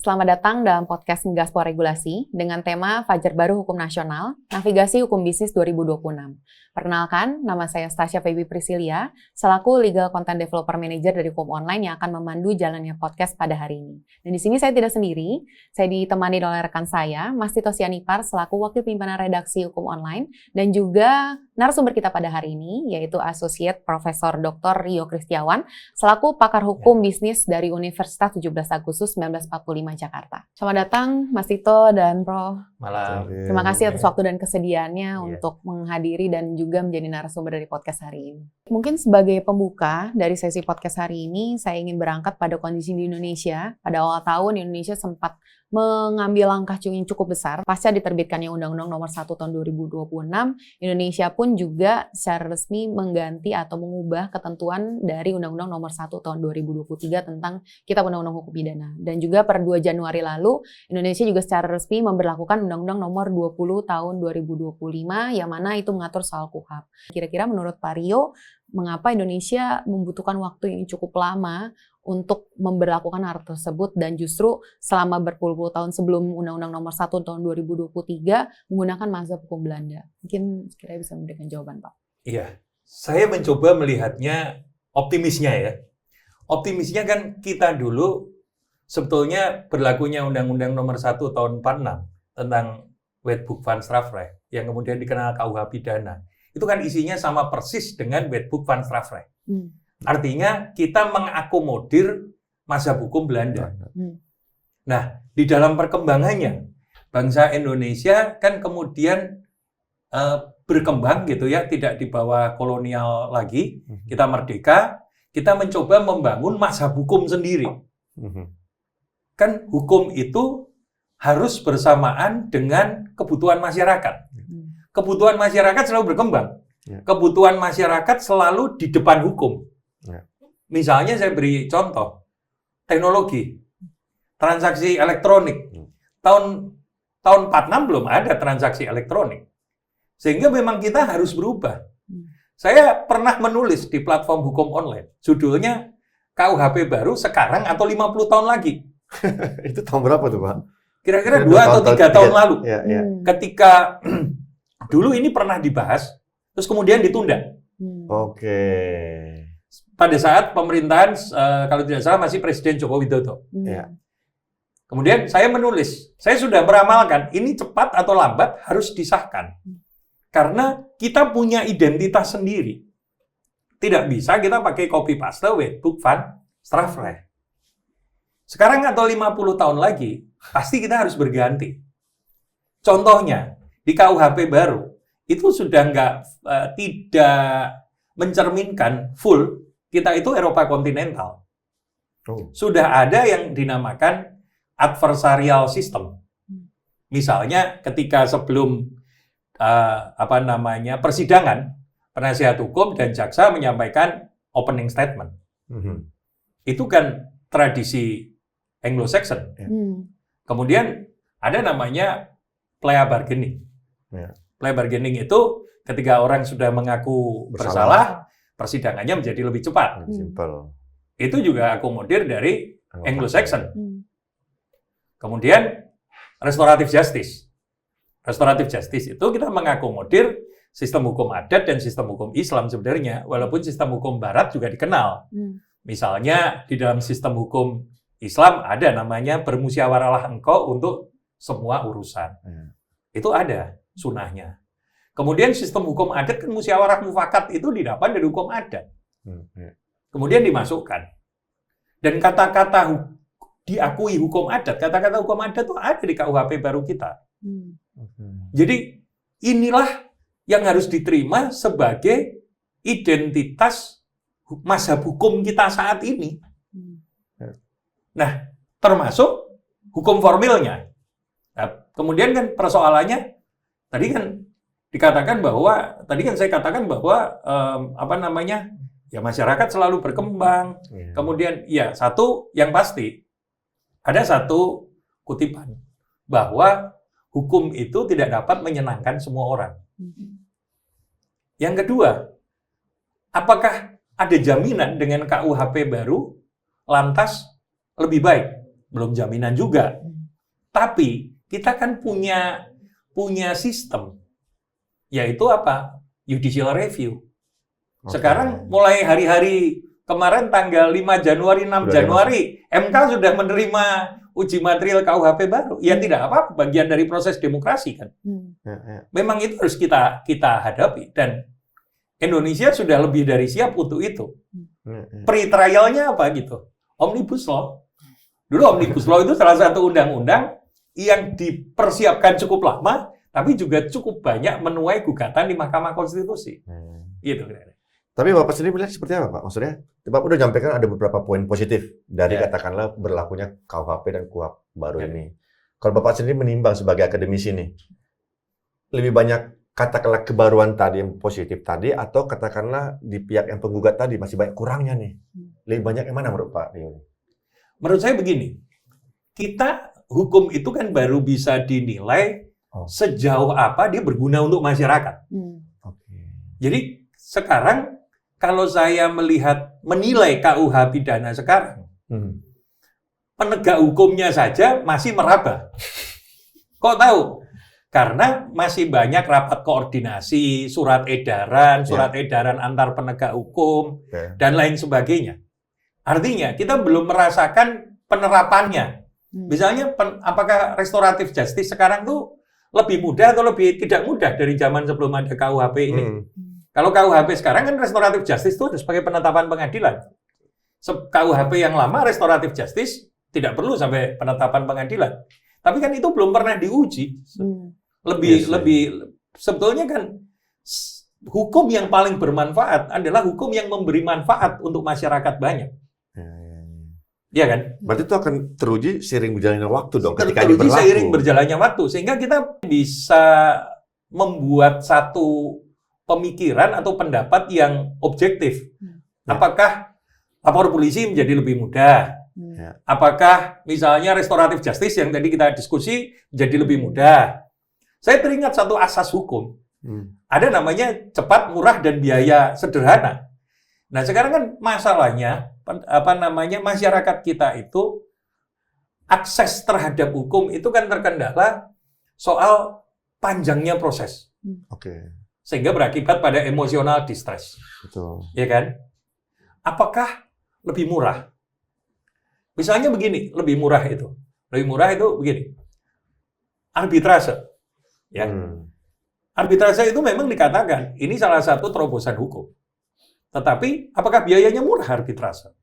selamat datang dalam podcast Ngegaspol Regulasi dengan tema Fajar Baru Hukum Nasional, Navigasi Hukum Bisnis 2026. Perkenalkan, nama saya Stasia Feby Priscilia, selaku Legal Content Developer Manager dari Hukum Online yang akan memandu jalannya podcast pada hari ini. Dan di sini saya tidak sendiri, saya ditemani oleh rekan saya, Mas Tito Sianipar, selaku Wakil Pimpinan Redaksi Hukum Online, dan juga narasumber kita pada hari ini, yaitu Associate Profesor Dr. Rio Kristiawan, selaku pakar hukum bisnis dari Universitas 17 Agustus 1945 Jakarta. Selamat datang Mas Tito dan Prof. Malam. Terima kasih atas waktu dan kesediaannya untuk menghadiri dan juga menjadi narasumber dari podcast hari ini. Mungkin sebagai pembuka dari sesi podcast hari ini, saya ingin berangkat pada kondisi di Indonesia. Pada awal tahun, Indonesia sempat mengambil langkah yang cukup besar. Pasca diterbitkannya Undang-Undang Nomor 1 Tahun 2026, Indonesia pun juga secara resmi mengganti atau mengubah ketentuan dari Undang-Undang Nomor 1 Tahun 2023 tentang Kitab Undang-Undang Hukum Pidana. Dan juga per 2 Januari lalu, Indonesia juga secara resmi memberlakukan Undang-Undang Nomor 20 Tahun 2025 yang mana itu mengatur soal KUHP. Kira-kira menurut Pak Rio, mengapa Indonesia membutuhkan waktu yang cukup lama untuk memberlakukan hal tersebut dan justru selama berpuluh-puluh tahun sebelum Undang-Undang Nomor 1 Tahun 2023 menggunakan mazhab hukum Belanda? Mungkin sekiranya bisa memberikan jawaban, Pak. Iya, saya mencoba melihatnya optimisnya ya. Optimisnya kan kita dulu sebetulnya berlakunya Undang-Undang Nomor 1 Tahun 46 tentang Wetboek van Strafrecht yang kemudian dikenal KUH Pidana. Itu kan isinya sama persis dengan Wetboek van Strafrecht. Artinya kita mengakomodir mazhab hukum Belanda. Nah, di dalam perkembangannya, bangsa Indonesia kan kemudian berkembang gitu ya, tidak di bawah kolonial lagi. Kita merdeka, kita mencoba membangun mazhab hukum sendiri. Kan hukum itu harus bersamaan dengan kebutuhan masyarakat. Kebutuhan masyarakat selalu berkembang. Kebutuhan masyarakat selalu di depan hukum. Misalnya saya beri contoh, teknologi, transaksi elektronik. Tahun 46 belum ada transaksi elektronik. Sehingga memang kita harus berubah. Saya pernah menulis di platform hukum online, judulnya KUHP baru sekarang atau 50 tahun lagi. Itu tahun berapa tuh, Pak? Kira-kira 2 atau 3 tahun lalu. Ketika dulu ini pernah dibahas, terus kemudian ditunda. Oke. Pada saat pemerintahan, kalau tidak salah masih Presiden Joko Widodo. Kemudian saya menulis, saya sudah meramalkan, ini cepat atau lambat harus disahkan. Karena kita punya identitas sendiri. Tidak bisa kita pakai copy-paste Wetboek van Strafrecht. Sekarang atau 50 tahun lagi, pasti kita harus berganti. Contohnya, di KUHP baru, itu sudah tidak mencerminkan full kita itu Eropa kontinental. Sudah ada yang dinamakan adversarial system. Misalnya ketika sebelum persidangan, penasihat hukum dan jaksa menyampaikan opening statement. Itu kan tradisi Anglo-Saxon. Kemudian ada namanya plea bargaining. Plea bargaining itu ketika orang sudah mengaku bersalah, persidangannya menjadi lebih cepat. Simple. Itu juga akomodir dari Anglo-Saxon. Kemudian restoratif justice. Restoratif justice itu kita mengakomodir sistem hukum adat dan sistem hukum Islam sebenarnya, walaupun sistem hukum Barat juga dikenal. Misalnya di dalam sistem hukum Islam ada namanya bermusyawarahlah engkau untuk semua urusan. Itu ada sunahnya. Kemudian sistem hukum adat kan musyawarah mufakat itu didapat dari hukum adat. Kemudian dimasukkan. Dan kata-kata diakui hukum adat, kata-kata hukum adat itu ada di KUHP baru kita. Jadi inilah yang harus diterima sebagai identitas mazhab hukum kita saat ini. Nah, termasuk hukum formilnya. Nah, kemudian kan persoalannya, tadi kan saya katakan bahwa ya masyarakat selalu berkembang. Kemudian ya satu yang pasti ada satu kutipan bahwa hukum itu tidak dapat menyenangkan semua orang. Yang kedua, apakah ada jaminan dengan KUHP baru lantas lebih baik? belum jaminan juga. Tapi kita kan punya sistem, yaitu apa? Judicial review. Sekarang mulai hari-hari kemarin tanggal 5 Januari, 6 Januari, MK sudah menerima uji material KUHP baru. Ya tidak apa-apa, bagian dari proses demokrasi kan. Memang itu harus kita hadapi, dan Indonesia sudah lebih dari siap untuk itu. Pre-trialnya apa gitu? Omnibus Law. Dulu Omnibus Law itu salah satu undang-undang yang dipersiapkan cukup lama, tapi juga cukup banyak menuai gugatan di Mahkamah Konstitusi. Gitu. Tapi Bapak sendiri melihat seperti apa, Pak? Maksudnya, Bapak udah nyampaikan ada beberapa poin positif dari katakanlah berlakunya KUHP dan KUHP baru ini. Kalau Bapak sendiri menimbang sebagai akademisi nih, lebih banyak katakanlah kebaruan tadi yang positif tadi, atau katakanlah di pihak yang penggugat tadi masih banyak kurangnya nih? Lebih banyak yang mana menurut Pak Rio? Menurut saya begini, hukum itu kan baru bisa dinilai sejauh apa dia berguna untuk masyarakat. Jadi sekarang kalau saya menilai KUH pidana sekarang, penegak hukumnya saja masih meraba. Kok tahu? Karena masih banyak rapat koordinasi, surat edaran antar penegak hukum, dan lain sebagainya. Artinya kita belum merasakan penerapannya. Misalnya, apakah restoratif justice sekarang tuh lebih mudah atau lebih tidak mudah dari zaman sebelum ada KUHP ini? Kalau KUHP sekarang kan restoratif justice itu sebagai penetapan pengadilan. KUHP yang lama restoratif justice tidak perlu sampai penetapan pengadilan. Tapi kan itu belum pernah diuji. Sebetulnya kan hukum yang paling bermanfaat adalah hukum yang memberi manfaat untuk masyarakat banyak. Iya kan? Berarti itu akan teruji seiring berjalannya waktu dong ketika teruji diberlaku. seiring berjalannya waktu, sehingga kita bisa membuat satu pemikiran atau pendapat yang objektif. Apakah lapor polisi menjadi lebih mudah? Apakah misalnya restoratif justice yang tadi kita diskusi menjadi lebih mudah? Saya teringat satu asas hukum. Ada namanya cepat, murah, dan biaya sederhana. Nah, sekarang kan masalahnya masyarakat kita itu akses terhadap hukum itu kan terkendala soal panjangnya proses. Sehingga berakibat pada emosional distress. Betul. Ya kan? Apakah lebih murah? Misalnya begini, lebih murah itu begini. Arbitrase. Ya. Arbitrase itu memang dikatakan ini salah satu terobosan hukum. Tetapi, apakah biayanya murah arbitrase?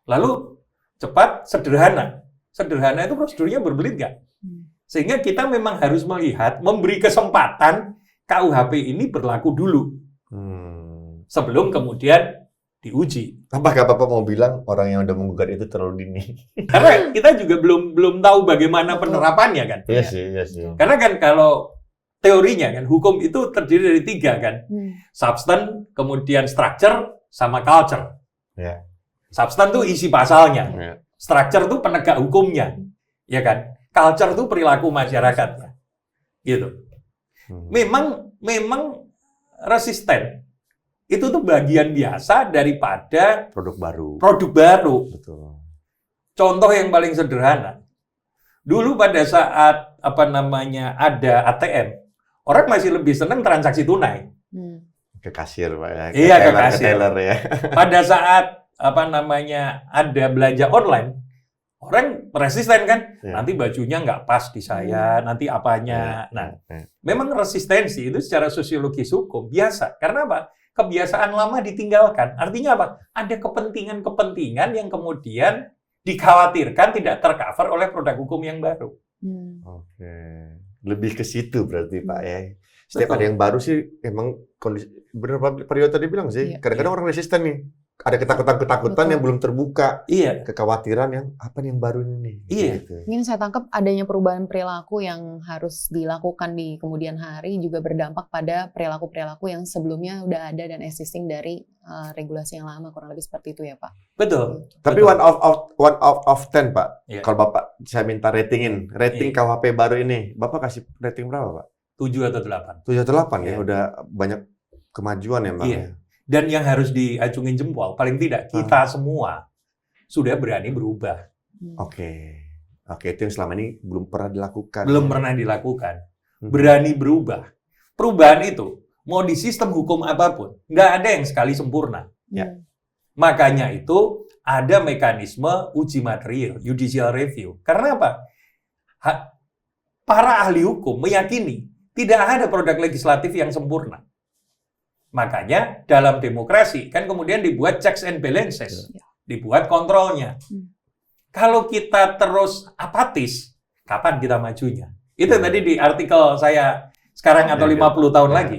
Lalu, cepat, sederhana. Sederhana itu prosedurnya berbelit nggak? Sehingga kita memang harus melihat, memberi kesempatan KUHP ini berlaku dulu. Sebelum kemudian diuji. Apakah Bapak mau bilang orang yang udah menggugat itu terlalu dini? Karena kita juga belum tahu bagaimana penerapannya kan? Iya sih. Karena kan kalau teorinya kan, hukum itu terdiri dari 3 kan. Substance, kemudian structure, sama culture. Substance itu isi pasalnya. Structure itu penegak hukumnya. Ya kan? Culture itu perilaku masyarakatnya. Gitu. Memang resisten. Itu tuh bagian biasa daripada produk baru. Betul. Contoh yang paling sederhana. Dulu pada saat ada ATM, orang masih lebih senang transaksi tunai. Ke kasir, Pak ya. Iya, ke kasir. Ke teller ya. Pada saat ada belanja online, orang resisten kan? Nanti bajunya nggak pas di saya, nanti apanya. Memang resistensi itu secara sosiologis hukum biasa. Karena apa? Kebiasaan lama ditinggalkan. Artinya apa? Ada kepentingan-kepentingan yang kemudian dikhawatirkan tidak tercover oleh produk hukum yang baru. Lebih ke situ berarti Pak ya. Setiap ada yang baru sih emang kondisi benar Pak Priyo tadi bilang sih. Kadang-kadang orang resisten nih. Ada ketakutan-ketakutan yang belum terbuka. Kekhawatiran yang apa nih yang baru ini. Gitu. Mungkin saya tangkap adanya perubahan perilaku yang harus dilakukan di kemudian hari juga berdampak pada perilaku-perilaku yang sebelumnya udah ada dan existing dari regulasi yang lama, kurang lebih seperti itu ya Pak. Betul. Tapi one out of 10 Pak. Kalau Bapak saya minta rating KUHP baru ini, Bapak kasih rating berapa Pak? 7 atau 8. 7 atau 8 ya, udah banyak kemajuan ya Pak. Dan yang harus diacungin jempol, paling tidak kita semua sudah berani berubah. Oke. Oke, itu yang selama ini belum pernah dilakukan. Belum pernah dilakukan. Berani berubah. Perubahan itu, mau di sistem hukum apapun, nggak ada yang sekali sempurna. Ya. Makanya itu ada mekanisme uji material, judicial review. Karena apa? Para ahli hukum meyakini tidak ada produk legislatif yang sempurna. Makanya dalam demokrasi kan kemudian dibuat checks and balances, dibuat kontrolnya. Kalau kita terus apatis, kapan kita majunya? Itu tadi di artikel saya sekarang atau 50 tahun lagi.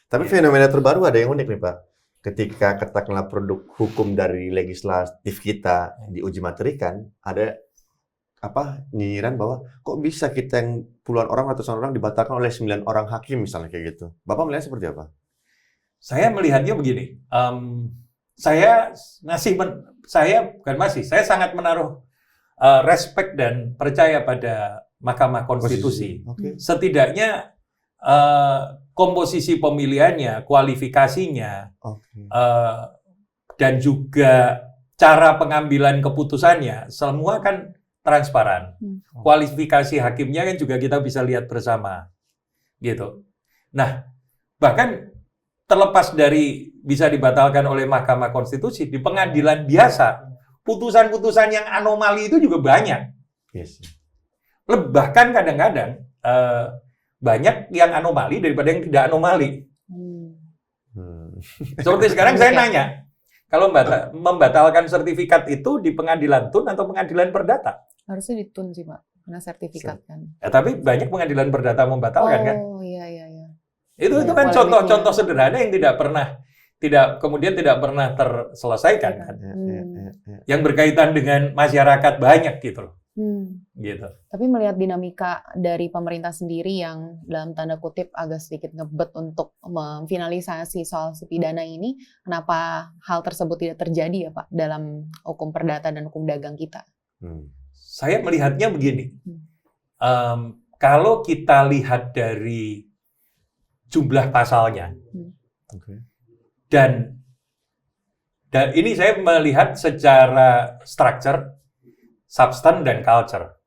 Tapi fenomena terbaru ada yang unik nih Pak. Ketika katakanlah produk hukum dari legislatif kita diuji materikan, ada nyinyiran bahwa kok bisa kita yang puluhan orang, ratusan orang dibatalkan oleh 9 orang hakim misalnya kayak gitu. Bapak melihat seperti apa? Saya melihatnya begini. Saya sangat menaruh respect dan percaya pada Mahkamah Konstitusi. Setidaknya komposisi pemilihannya, kualifikasinya, dan juga cara pengambilan keputusannya, semua kan transparan. Kualifikasi hakimnya kan juga kita bisa lihat bersama, gitu. Nah, bahkan terlepas dari bisa dibatalkan oleh Mahkamah Konstitusi, di pengadilan biasa, putusan-putusan yang anomali itu juga banyak. Bahkan kadang-kadang banyak yang anomali daripada yang tidak anomali. Seperti sekarang saya nanya, kalau membatalkan sertifikat itu di pengadilan tun atau pengadilan perdata? Harusnya di tun sih Pak, karena sertifikat kan. Tapi banyak pengadilan perdata membatalkan kan? Oh iya. Itu kan contoh-contoh sederhana yang tidak pernah terselesaikan kan? Yang berkaitan dengan masyarakat banyak gitu loh. Gitu. Tapi melihat dinamika dari pemerintah sendiri yang dalam tanda kutip agak sedikit ngebet untuk memfinalisasi soal si pidana ini, kenapa hal tersebut tidak terjadi ya Pak dalam hukum perdata dan hukum dagang kita? Saya melihatnya begini, kalau kita lihat dari jumlah pasalnya, dan ini saya melihat secara structure, substan dan culture.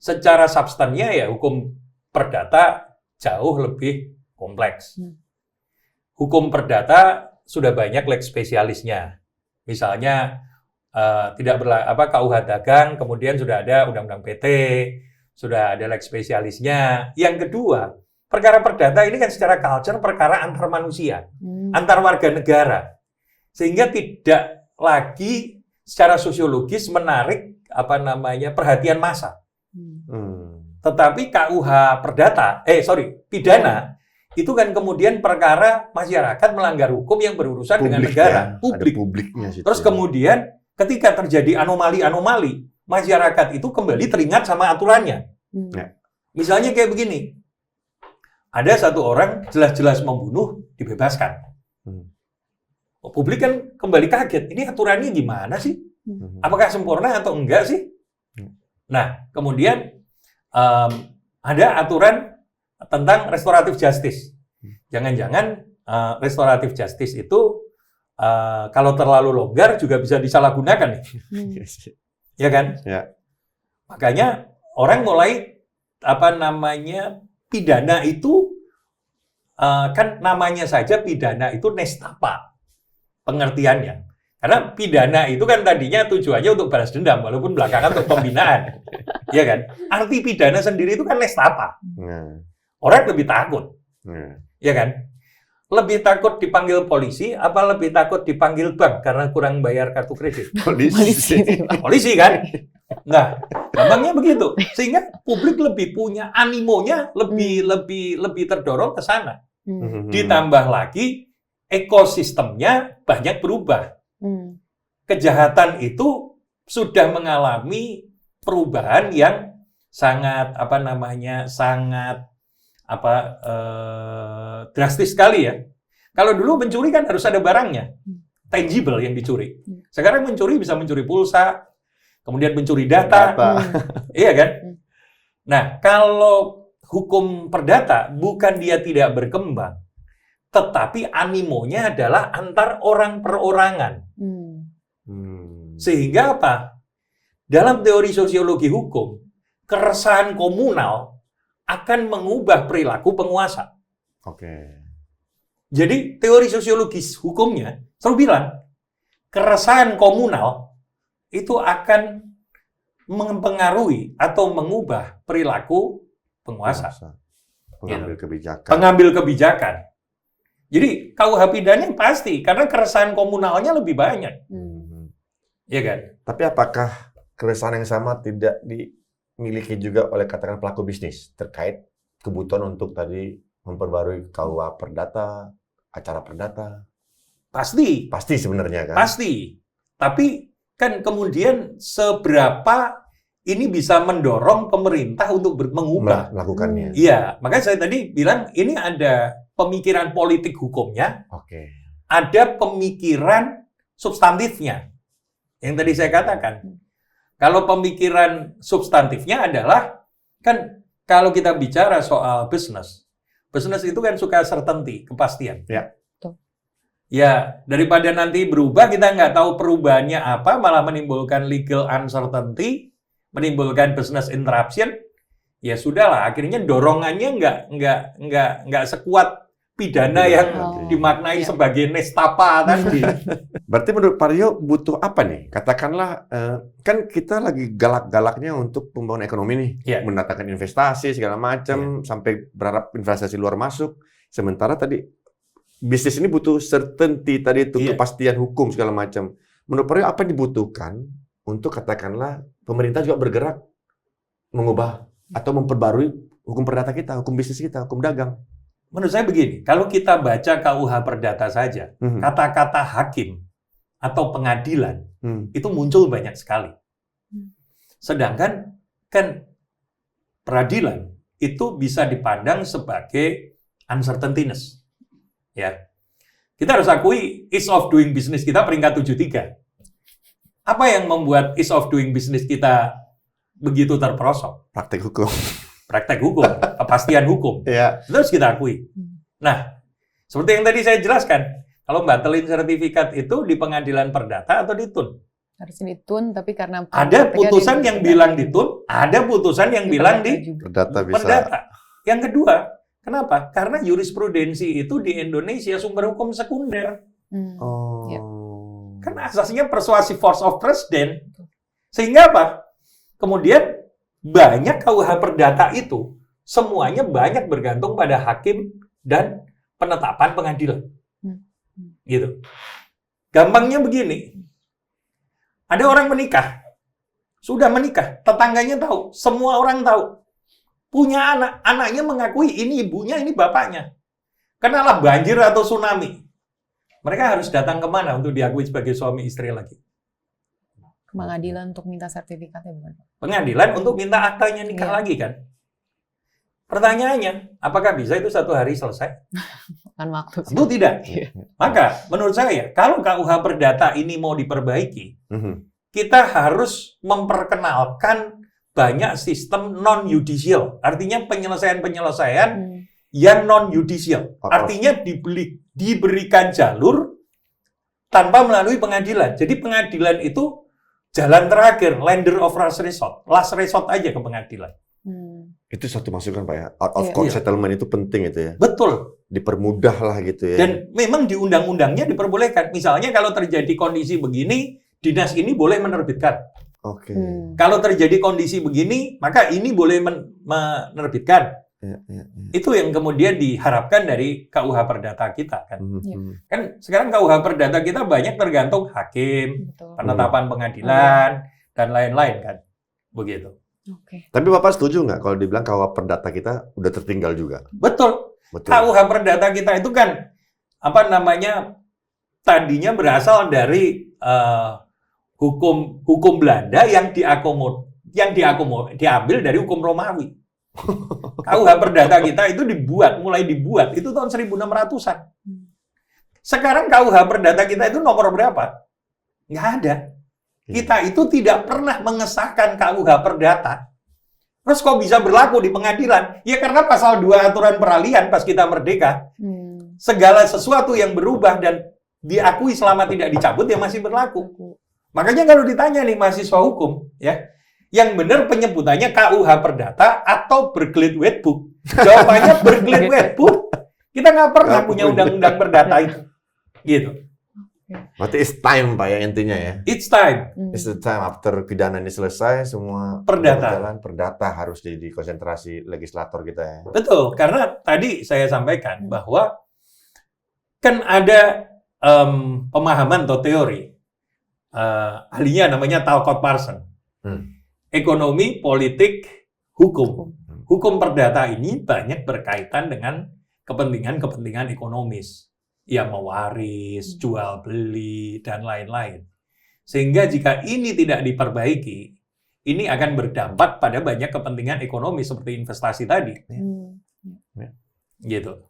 Secara substannya ya hukum perdata jauh lebih kompleks. Hukum perdata sudah banyak lex spesialisnya. Misalnya KUH dagang, kemudian sudah ada undang-undang PT, sudah ada lex spesialisnya. Yang kedua, perkara perdata ini kan secara culture perkara antar manusia, antar warga negara. Sehingga tidak lagi secara sosiologis menarik perhatian massa. Tetapi KUH pidana itu kan kemudian perkara masyarakat melanggar hukum yang berurusan dengan negara, publik. Ada publiknya situ. Terus kemudian ketika terjadi anomali-anomali, masyarakat itu kembali teringat sama aturannya. Misalnya kayak begini, ada satu orang jelas-jelas membunuh, dibebaskan. Publik kan kembali kaget, ini aturannya gimana sih? Apakah sempurna atau enggak sih? Nah, kemudian ada aturan tentang restoratif justice. Jangan-jangan restoratif justice itu kalau terlalu longgar juga bisa disalahgunakan nih. Ya kan? Ya. Makanya orang mulai pidana itu kan namanya saja pidana itu nestapa pengertiannya. Karena pidana itu kan tadinya tujuannya untuk balas dendam, walaupun belakangan untuk pembinaan. Ya kan? Arti pidana sendiri itu kan nestapa. Orang lebih takut. Ya kan? Lebih takut dipanggil polisi, apa lebih takut dipanggil bank karena kurang bayar kartu kredit? Polisi kan? Nah, gampangnya begitu. Sehingga publik lebih punya animonya, lebih terdorong ke sana. Ditambah lagi ekosistemnya banyak berubah. Kejahatan itu sudah mengalami perubahan yang sangat drastis sekali ya. Kalau dulu mencuri kan harus ada barangnya, tangible yang dicuri. Sekarang mencuri bisa mencuri pulsa, kemudian mencuri data. Iya kan? Nah, kalau hukum perdata bukan dia tidak berkembang, tetapi animonya adalah antar orang perorangan. Sehingga apa? dalam teori sosiologi hukum, keresahan komunal akan mengubah perilaku penguasa. Oke. Jadi teori sosiologis hukumnya selalu bilang, keresahan komunal itu akan mempengaruhi atau mengubah perilaku penguasa. Pengambil kebijakan. Pengambil kebijakan. Jadi KUH pidana pasti, karena keresahan komunalnya lebih banyak. Ya kan? Tapi apakah keresahan yang sama tidak dimiliki juga oleh katakan pelaku bisnis terkait kebutuhan untuk tadi memperbarui KUH Perdata, acara perdata? Pasti. Pasti sebenarnya kan? Pasti. Tapi kan kemudian seberapa ini bisa mendorong pemerintah untuk mengubah. Melakukannya. Iya, makanya saya tadi bilang ini ada pemikiran politik hukumnya, Oke. ada pemikiran substantifnya. Yang tadi saya katakan. Kalau pemikiran substantifnya adalah, kan kalau kita bicara soal bisnis itu kan suka certainty, kepastian. Ya. Ya, daripada nanti berubah, kita nggak tahu perubahannya apa, malah menimbulkan legal uncertainty, menimbulkan business interruption, ya sudahlah, akhirnya dorongannya nggak sekuat pidana yang dimaknai sebagai nestapa tadi. Berarti menurut Pak Rio butuh apa nih? Katakanlah, kan kita lagi galak-galaknya untuk pembangunan ekonomi nih, mendatangkan investasi segala macam, sampai berharap investasi luar masuk. Sementara tadi bisnis ini butuh certainty tadi itu, kepastian hukum segala macam. Menurut Pak Rio apa yang dibutuhkan untuk katakanlah pemerintah juga bergerak mengubah atau memperbarui hukum perdata kita, hukum bisnis kita, hukum dagang? Menurut saya begini, kalau kita baca KUH Perdata saja, kata-kata hakim atau pengadilan itu muncul banyak sekali. Sedangkan kan peradilan itu bisa dipandang sebagai uncertaintiness. Ya. Kita harus akui ease of doing business kita peringkat 73. Apa yang membuat ease of doing business kita begitu terperosok? Praktek hukum. Praktek hukum, kepastian hukum. Ya. Itu harus kita akui. Nah, seperti yang tadi saya jelaskan, kalau batalin sertifikat itu di pengadilan perdata atau ditun? Harus ditun, tapi karena ada putusan yang bilang ditun, ada putusan yang bilang di perdata bisa. Perdata. Yang kedua, kenapa? Karena jurisprudensi itu di Indonesia sumber hukum sekunder. Kan asasnya persuasive force of precedent. Sehingga apa? Kemudian banyak KUH Perdata itu semuanya banyak bergantung pada hakim dan penetapan pengadilan. Gitu. Gampangnya begini. Ada orang menikah. Sudah menikah, tetangganya tahu, semua orang tahu. Punya anak, anaknya mengakui ini ibunya, ini bapaknya. Kenalah banjir atau tsunami. Mereka harus datang kemana untuk diakui sebagai suami istri lagi? Pengadilan untuk minta sertifikatnya bukan? Pengadilan untuk minta aktanya nikah lagi kan? Pertanyaannya, apakah bisa itu 1 hari selesai? Bukan waktu. Tentu tidak. Maka menurut saya, kalau KUH Perdata ini mau diperbaiki, kita harus memperkenalkan banyak sistem non-judicial. Artinya penyelesaian-penyelesaian yang non-judicial. Artinya diberikan jalur tanpa melalui pengadilan. Jadi pengadilan itu jalan terakhir, lender of last resort. Last resort aja ke pengadilan. Itu satu masukan Pak ya. Out of court settlement itu penting itu ya. Betul. Dipermudah lah gitu ya. Dan memang di undang-undangnya diperbolehkan. Misalnya kalau terjadi kondisi begini, dinas ini boleh menerbitkan. Oke. Kalau terjadi kondisi begini, maka ini boleh menerbitkan. Itu yang kemudian diharapkan dari KUH Perdata kita kan. Kan sekarang KUH Perdata kita banyak tergantung hakim, penetapan pengadilan, dan lain-lain kan. Begitu. Tapi Bapak setuju nggak kalau dibilang KUH Perdata kita udah tertinggal juga? Betul. KUH Perdata kita itu kan tadinya berasal dari hukum Belanda yang diambil dari hukum Romawi. KUH Perdata kita itu mulai dibuat itu tahun 1600-an. Sekarang KUH Perdata kita itu nomor berapa? Nggak ada. Kita itu tidak pernah mengesahkan KUH Perdata. Terus kok bisa berlaku di pengadilan? Ya karena pasal 2 aturan peralihan pas kita merdeka. Segala sesuatu yang berubah dan diakui selama tidak dicabut ya masih berlaku. Makanya kalau ditanya nih mahasiswa hukum, ya, yang benar penyebutannya KUH Perdata atau Berkelit Wetbook. Jawabannya Berkelit Wetbook. Kita nggak pernah punya undang-undang perdata itu. Gitu. Berarti it's time Pak ya intinya ya. It's time. It's the time after pidana ini selesai semua Perdata. berjalan, perdata harus jadi konsentrasi legislator kita ya. Betul, karena tadi saya sampaikan bahwa kan ada pemahaman atau teori, ahlinya namanya Talcott Parsons. Ekonomi, politik, hukum. Hukum perdata ini banyak berkaitan dengan kepentingan-kepentingan ekonomis. Ya mewaris, jual beli, dan lain-lain. Sehingga jika ini tidak diperbaiki, ini akan berdampak pada banyak kepentingan ekonomi seperti investasi tadi. Gitu.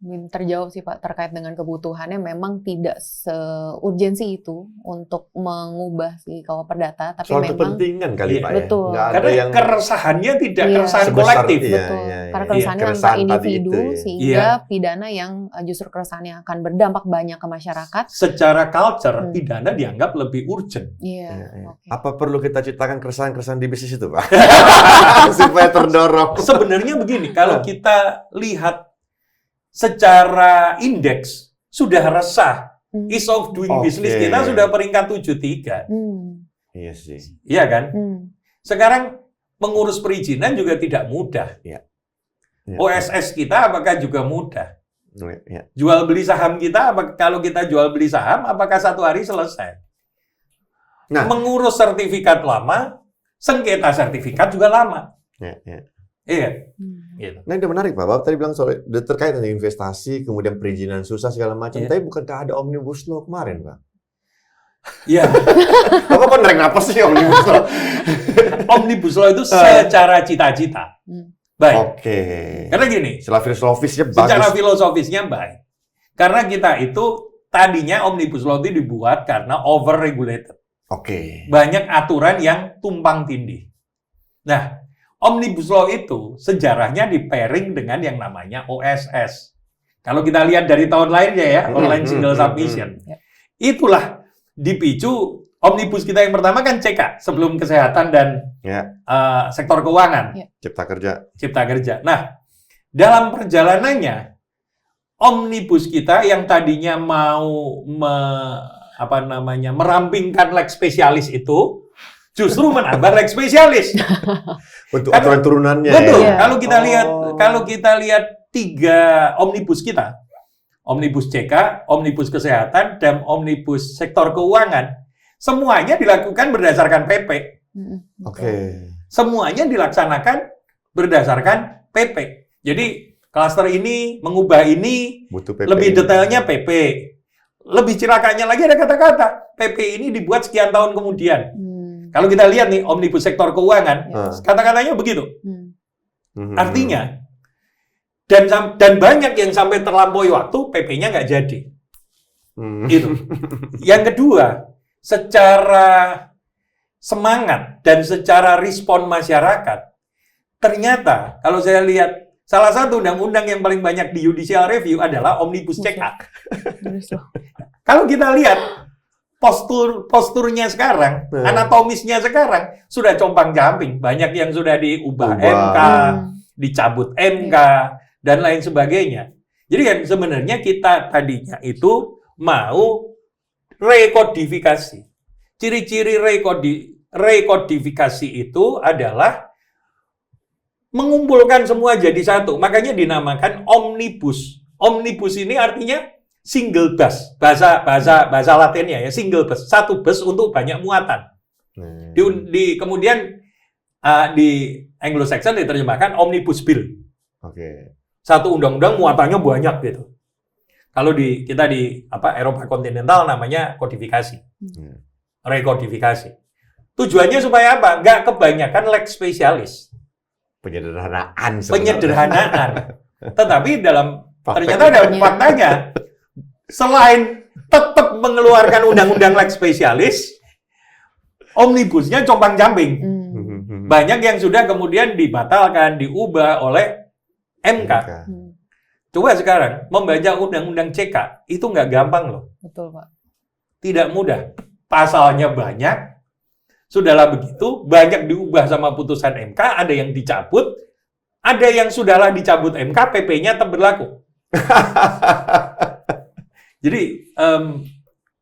Terjawab sih Pak, terkait dengan kebutuhannya memang tidak seurgensi itu untuk mengubah si KUH Perdata, tapi Soal memang kepentingan kali Pak betul. ya. Nggak ada Karena yang keresahannya tidak keresahan sebesar, kolektif. iya, betul. iya, Karena iya. keresahannya Keresahan antar tadi individu itu, ya. sehingga pidana yang justru keresahannya akan berdampak banyak ke masyarakat. Secara culture, pidana dianggap lebih urgent. Iya. Iya, iya. Oke. Apa perlu kita ciptakan keresahan-keresahan di bisnis itu, Pak? Supaya terdorong. Sebenarnya begini, kalau kita lihat secara indeks, sudah resah. Ease of doing business kita sudah peringkat 73. Iya sih. Iya kan? Sekarang mengurus perizinan juga tidak mudah. Iya. OSS kita apakah juga mudah? Iya. Jual beli saham kita, kalau kita jual beli saham, apakah satu hari selesai? Nah. Mengurus sertifikat lama, sengketa sertifikat juga lama. Iya. Iya. Gitu. Nah, itu menarik Pak. Bapak tadi bilang soal terkait dengan investasi, kemudian perizinan susah segala macam. Iya. Tapi bukankah ada Omnibus Law kemarin, Pak? Iya. Bapak kok nereng apa sih Omnibus Law? Omnibus Law itu secara cita-cita baik. Oke. Karena gini, Secara filosofisnya secara bagus. filosofisnya baik. Karena kita itu tadinya Omnibus Law itu dibuat karena over regulated. Oke. Banyak aturan yang tumpang tindih. Nah, Omnibus Law itu sejarahnya di pairing dengan yang namanya OSS. Kalau kita lihat dari tahun lainnya ya, Online Single Submission. Itulah dipicu Omnibus kita yang pertama kan CK, sebelum kesehatan dan sektor keuangan. Cipta Kerja. Cipta Kerja. Nah, dalam perjalanannya, Omnibus kita yang tadinya mau merampingkan leg spesialis itu, justru menambah leg spesialis. Untuk aturan turunannya. Betul. Ya. Kalau kita lihat 3 omnibus kita, omnibus CK, omnibus kesehatan, dan omnibus sektor keuangan, semuanya dilakukan berdasarkan PP. Oke. Semuanya dilaksanakan berdasarkan PP. Jadi klaster ini mengubah ini, Butuh PP. lebih detailnya PP. Lebih celakanya lagi ada kata-kata PP ini dibuat sekian tahun kemudian. Kalau kita lihat nih omnibus sektor keuangan, kata-katanya begitu. Artinya, dan banyak yang sampai terlampaui waktu, PP-nya nggak jadi. Gitu. Yang kedua, secara semangat dan secara respon masyarakat, ternyata kalau saya lihat salah satu undang-undang yang paling banyak di judicial review adalah omnibus CK. Kalau kita lihat posturnya sekarang, anatomisnya sekarang sudah compang-camping. Banyak yang sudah diubah MK, dicabut MK, dan lain sebagainya. Jadi kan sebenarnya kita tadinya itu mau rekodifikasi. Ciri-ciri rekodifikasi itu adalah mengumpulkan semua jadi satu. Makanya dinamakan omnibus. Omnibus ini artinya single bus, bahasa Latinnya ya, single bus, satu bus untuk banyak muatan. Kemudian di Anglo-Saxon diterjemahkan omnibus bill. Oke. Satu undang-undang muatannya banyak gitu. Kalau kita di Eropa kontinental namanya kodifikasi, rekodifikasi. Tujuannya supaya apa? Nggak kebanyakan leg spesialis. Penyederhanaan. Penyederhanaan. Tetapi ternyata ada faktanya. Selain tetap mengeluarkan undang-undang leg spesialis, omnibusnya compang-camping. Banyak yang sudah kemudian dibatalkan, diubah oleh MK. Coba sekarang membaca undang-undang CK itu nggak gampang loh. Betul Pak. Tidak mudah. pasalnya banyak, sudahlah begitu, banyak diubah sama putusan MK, ada yang dicabut, ada yang sudahlah dicabut MK, PP-nya tetap berlaku. Jadi,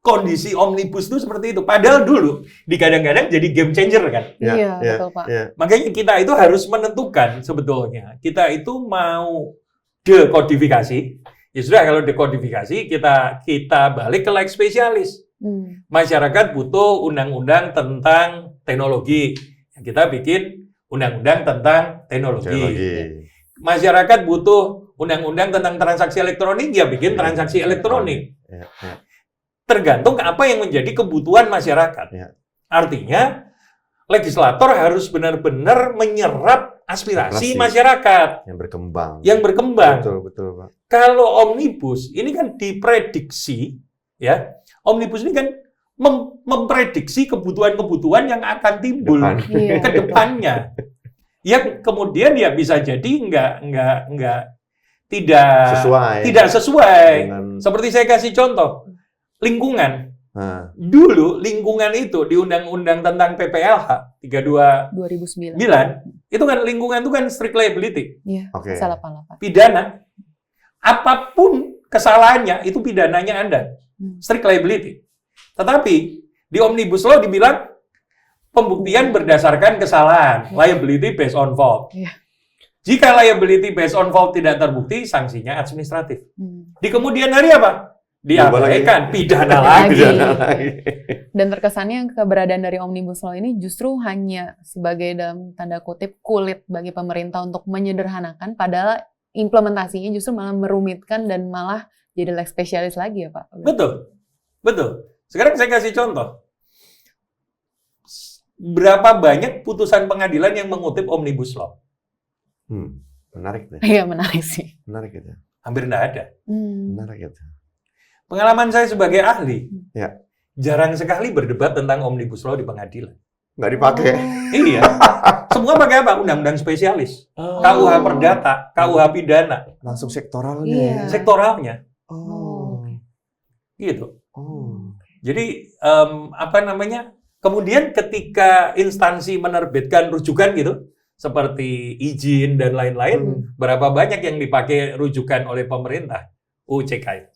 kondisi omnibus itu seperti itu. Padahal dulu, kadang-kadang jadi game changer kan. Iya, betul Pak. Makanya kita itu harus menentukan sebetulnya. Kita itu mau dekodifikasi. Ya sudah, kalau dekodifikasi, kita balik ke like spesialis. Masyarakat butuh undang-undang tentang teknologi. Kita bikin undang-undang tentang teknologi. Masyarakat butuh undang-undang tentang transaksi elektronik, ya bikin transaksi elektronik. Tergantung apa yang menjadi kebutuhan masyarakat. Artinya, legislator harus benar-benar menyerap aspirasi masyarakat yang berkembang. Betul, Pak. Kalau omnibus ini kan diprediksi, ya. Omnibus ini kan memprediksi kebutuhan-kebutuhan yang akan timbul ke depannya. Yang kemudian ya bisa jadi tidak sesuai. Seperti saya kasih contoh, lingkungan. Dulu lingkungan itu di Undang-Undang tentang PPLH 2009 itu kan lingkungan itu kan strict liability. Iya. Salah apa? Pidana. Apapun kesalahannya itu pidananya Anda. Strict liability. Tetapi di Omnibus Law dibilang pembuktian berdasarkan kesalahan, liability based on fault. Jika liability based on fault tidak terbukti, sanksinya administratif. Di kemudian hari apa? Diabaikan, pidana lagi. Dan terkesannya keberadaan dari Omnibus Law ini justru hanya sebagai dalam tanda kutip kulit bagi pemerintah untuk menyederhanakan, padahal implementasinya justru malah merumitkan dan malah jadi leg spesialis lagi ya Pak? Betul. Sekarang saya kasih contoh. Berapa banyak putusan pengadilan yang mengutip Omnibus Law? Menarik deh. Iya, menarik sih. Menarik itu. Hampir nggak ada. Menarik itu. Pengalaman saya sebagai ahli, jarang sekali berdebat tentang Omnibus Law di pengadilan. Nggak dipakai. Iya. Semua pakai apa? Undang-undang spesialis. KUH Perdata, KUH Pidana. Langsung sektoralnya. Sektoralnya. Gitu. Jadi, kemudian ketika instansi menerbitkan rujukan gitu, seperti izin dan lain-lain, berapa banyak yang dipakai rujukan oleh pemerintah? UCK.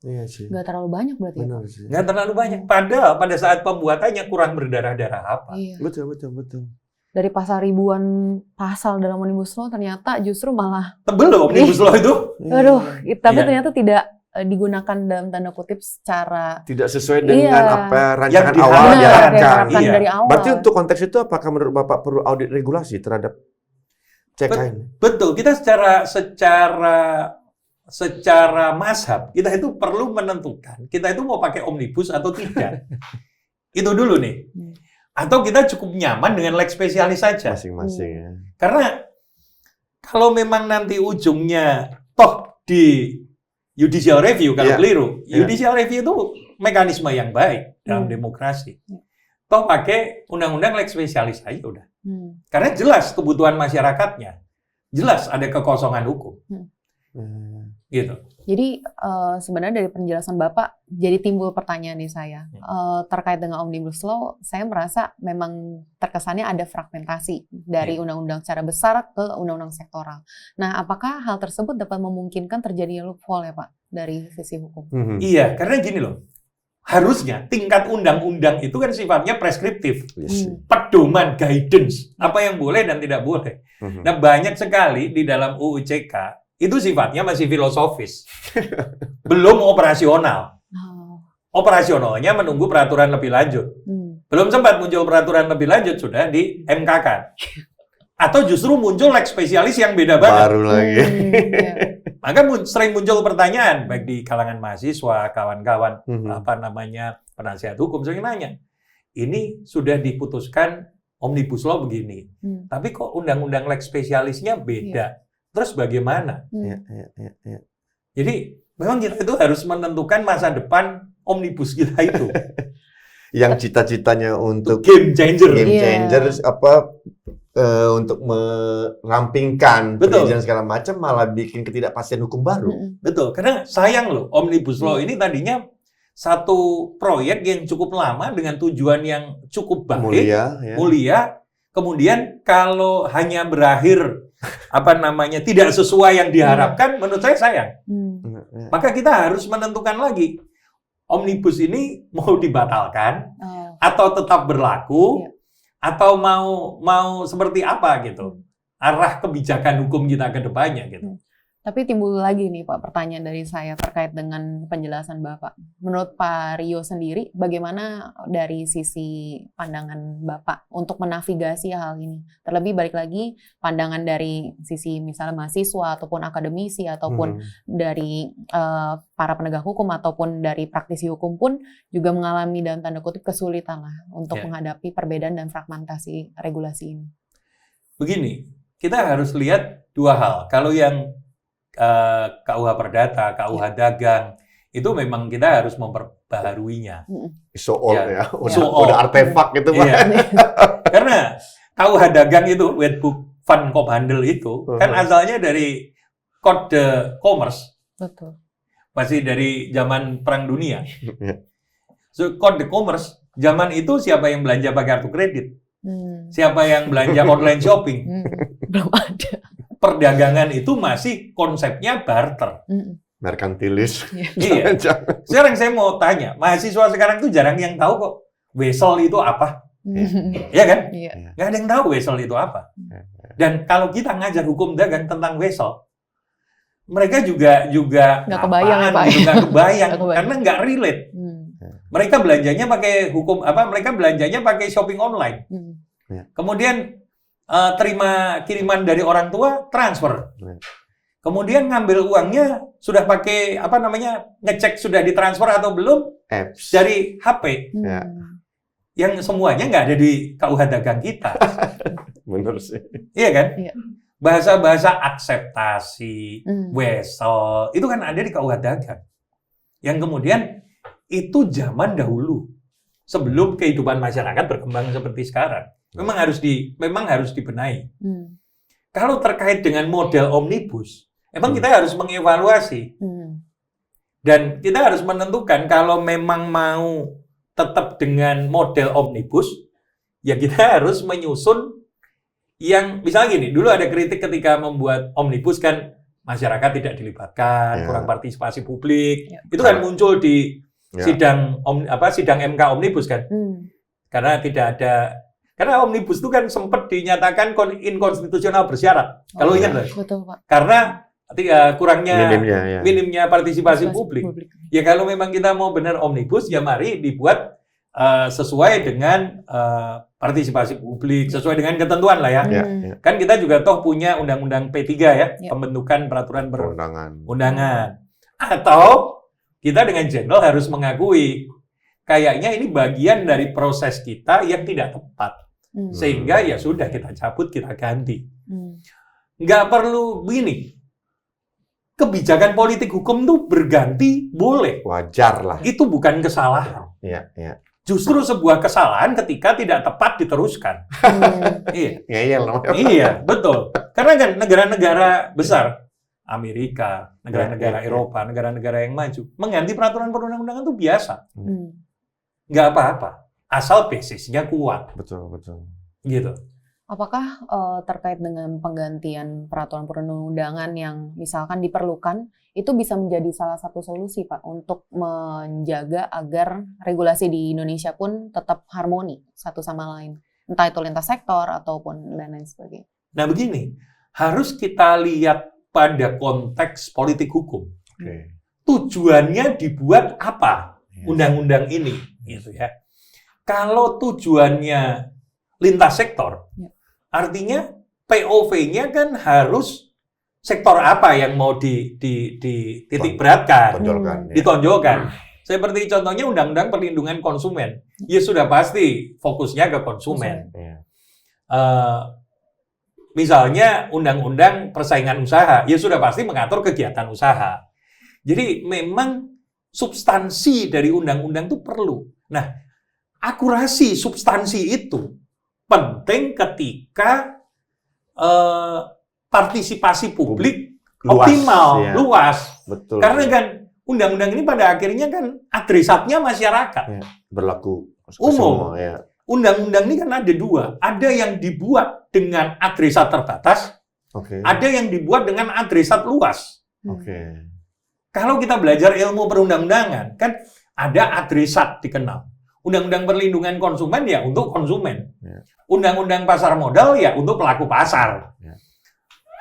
Iya sih. Nggak terlalu banyak berarti. Benar sih. Nggak terlalu banyak. Padahal pada saat pembuatannya kurang berdarah-darah apa. Iya. Betul. Dari pasal ribuan pasal dalam Omnibus Law ternyata justru malah tebel loh Omnibus Law itu. Tapi ternyata tidak digunakan dalam tanda kutip secara tidak sesuai dengan apa rancangan yang awal diharapkan. Dari awal. Berarti untuk konteks itu apakah menurut Bapak perlu audit regulasi terhadap CK ini? Betul. Kita secara mazhab, kita itu perlu menentukan kita itu mau pakai omnibus atau tidak. Itu dulu nih. Atau kita cukup nyaman dengan leg spesialis saja. Masing-masing ya. Karena kalau memang nanti ujungnya toh di judicial review, kalau keliru. Judicial review itu mekanisme yang baik dalam demokrasi. Toh pakai undang-undang leg spesialis aja udah. Karena jelas kebutuhan masyarakatnya. Jelas ada kekosongan hukum. Gitu. Jadi sebenarnya dari penjelasan Bapak jadi timbul pertanyaan nih saya terkait dengan Omnibus Law. Saya merasa memang terkesannya ada fragmentasi dari undang-undang secara besar ke undang-undang sektoral. Nah, apakah hal tersebut dapat memungkinkan terjadinya loophole ya Pak dari sisi hukum? Iya, karena gini loh. Harusnya tingkat undang-undang itu kan sifatnya preskriptif, pedoman, guidance, apa yang boleh dan tidak boleh. Nah, banyak sekali di dalam UU CK itu sifatnya masih filosofis, belum operasional. Operasionalnya menunggu peraturan lebih lanjut. Belum sempat muncul peraturan lebih lanjut, sudah di MK-kan. Atau justru muncul leg spesialis yang beda banget. Baru lagi. Maka sering muncul pertanyaan, baik di kalangan mahasiswa, kawan-kawan, penasihat hukum, sering nanya, ini sudah diputuskan Omnibus Law begini, tapi kok undang-undang leg spesialisnya beda. Terus bagaimana? Jadi memang kita itu harus menentukan masa depan omnibus kita itu. Yang cita-citanya untuk game changer, untuk merampingkan perizinan segala macam, malah bikin ketidakpastian hukum baru. Betul, karena sayang loh Omnibus Law ini tadinya satu proyek yang cukup lama dengan tujuan yang cukup baik, Mulia, ya. mulia, kemudian kalau hanya berakhir tidak sesuai yang diharapkan, menurut saya sayang. Maka kita harus menentukan lagi, omnibus ini mau dibatalkan atau tetap berlaku, atau mau seperti apa gitu, arah kebijakan hukum kita ke depannya gitu. Tapi timbul lagi nih Pak pertanyaan dari saya terkait dengan penjelasan Bapak. Menurut Pak Rio sendiri, bagaimana dari sisi pandangan Bapak untuk menavigasi hal ini? Terlebih balik lagi pandangan dari sisi misalnya mahasiswa ataupun akademisi ataupun dari para penegak hukum ataupun dari praktisi hukum pun juga mengalami dalam tanda kutip kesulitan lah untuk menghadapi perbedaan dan fragmentasi regulasi ini. Begini, kita harus lihat dua hal. Kalau yang KUH Perdata, KUH Dagang, itu memang kita harus memperbaharuinya. So old ya. Udah artefak gitu Pak. Iya. Karena KUH Dagang itu, Wetboek van Koophandel itu, kan asalnya dari Kode Commerce. Betul. Masih dari zaman Perang Dunia. So, Kode Commerce, zaman itu siapa yang belanja pakai kartu kredit? Siapa yang belanja online shopping? Belum ada. Perdagangan itu masih konsepnya barter. Merkantilis. Iya. Sekarang saya mau tanya, mahasiswa sekarang tuh jarang yang tahu kok wesel itu apa. Iya kan? Iya. Nggak ada yang tahu wesel itu apa. Dan kalau kita ngajar hukum dagang tentang wesel, mereka juga nggak kebayang ya Pak. Nggak kebayang karena nggak relate. Mereka belanjanya pakai mereka belanjanya pakai shopping online. Kemudian terima kiriman dari orang tua, transfer. Kemudian ngambil uangnya sudah pakai ngecek sudah ditransfer atau belum apps dari HP. Yang semuanya nggak ada di KUH Dagang kita. Benar sih. Iya kan? Iya. Bahasa-bahasa akseptasi, wesel, itu kan ada di KUH Dagang. Yang kemudian itu zaman dahulu. Sebelum kehidupan masyarakat berkembang seperti sekarang. Memang harus dibenahi. Kalau terkait dengan model omnibus, emang kita harus mengevaluasi. Dan kita harus menentukan kalau memang mau tetap dengan model omnibus, ya kita harus menyusun yang, misalnya gini, dulu ada kritik ketika membuat omnibus kan masyarakat tidak dilibatkan, kurang partisipasi publik. Itu kan muncul di sidang MK omnibus kan. Karena karena omnibus itu kan sempat dinyatakan inkonstitusional bersyarat. Kalau ingat loh. Betul, Pak. Karena kurangnya minimnya partisipasi publik. Ya kalau memang kita mau benar omnibus, ya mari dibuat sesuai dengan partisipasi publik, sesuai dengan ketentuan lah ya. Kan kita juga toh punya Undang-Undang P3 ya, pembentukan peraturan perundang-undangan. Atau kita dengan jenderal harus mengakui kayaknya ini bagian dari proses kita yang tidak tepat. Sehingga ya sudah kita cabut, kita ganti. Nggak perlu begini. Kebijakan politik hukum tuh berganti boleh. Wajar lah. Itu bukan kesalahan. Iya. Justru sebuah kesalahan ketika tidak tepat diteruskan. Iya, betul. Karena kan negara-negara besar, Amerika, negara-negara Eropa, negara-negara yang maju, mengganti peraturan perundang-undangan itu biasa. Nggak apa-apa. Asal basisnya kuat. Betul. Gitu. Apakah terkait dengan penggantian peraturan perundang-undangan yang misalkan diperlukan, itu bisa menjadi salah satu solusi Pak untuk menjaga agar regulasi di Indonesia pun tetap harmoni satu sama lain, entah itu lintas sektor ataupun lain-lain sebagainya. Nah begini, harus kita lihat pada konteks politik hukum. Tujuannya dibuat apa undang-undang ini, gitu ya. Kalau tujuannya lintas sektor, artinya POV-nya kan harus sektor apa yang mau dititik beratkan, ditonjolkan. Seperti contohnya Undang-Undang Perlindungan Konsumen, ya sudah pasti fokusnya ke konsumen. Misalnya Undang-Undang Persaingan Usaha, ya sudah pasti mengatur kegiatan usaha. Jadi memang substansi dari undang-undang itu perlu. Nah, akurasi substansi itu penting ketika partisipasi publik optimal, luas. Betul. Karena kan undang-undang ini pada akhirnya kan adresatnya masyarakat. Ya, berlaku Umum. semua, ya. Undang-undang ini kan ada dua. Ada yang dibuat dengan adresat terbatas, Oke. ada yang dibuat dengan adresat luas. Oke. Kalau kita belajar ilmu perundang-undangan, kan ada adresat dikenal. Undang-undang perlindungan konsumen ya untuk konsumen. Ya. Undang-undang pasar modal ya untuk pelaku pasar. Ya.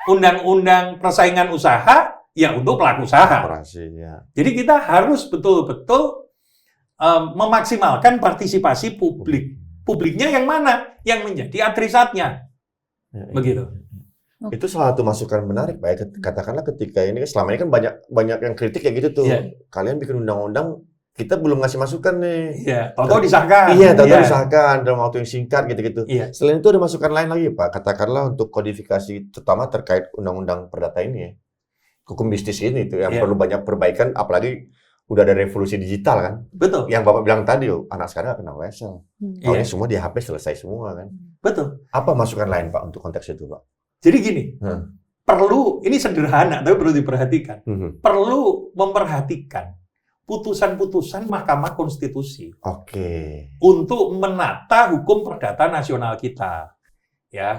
Undang-undang persaingan usaha ya untuk pelaku usaha. Korporasi, ya. Jadi kita harus betul-betul memaksimalkan partisipasi publik. Publiknya yang mana? Yang menjadi adresatnya. Ya, Begitu. Itu salah satu masukan menarik, Pak. Ya. Katakanlah ketika ini, selama ini kan banyak yang kritik kayak gitu tuh. Iya. Kalian bikin undang-undang, kita belum ngasih masukan nih. Iya, tahu-tahu disahkan. Iya, tahu-tahu Iya. disahkan dalam waktu yang singkat gitu-gitu. Iya. Selain itu ada masukan lain lagi, Pak. Katakanlah untuk kodifikasi, terutama terkait undang-undang perdata ini ya. Hukum bisnis ini tuh yang Iya. perlu banyak perbaikan, apalagi udah ada revolusi digital kan. Betul. Yang Bapak bilang tadi, anak sekarang nggak kenal Excel. Iya. Ini semua di HP selesai semua kan. Betul. Apa masukan lain, Pak, untuk konteks itu, Pak? Jadi gini, Hmm. ini sederhana, tapi perlu diperhatikan. Mhm. Perlu memperhatikan putusan-putusan Mahkamah Konstitusi Oke. untuk menata hukum perdata nasional kita. Ya,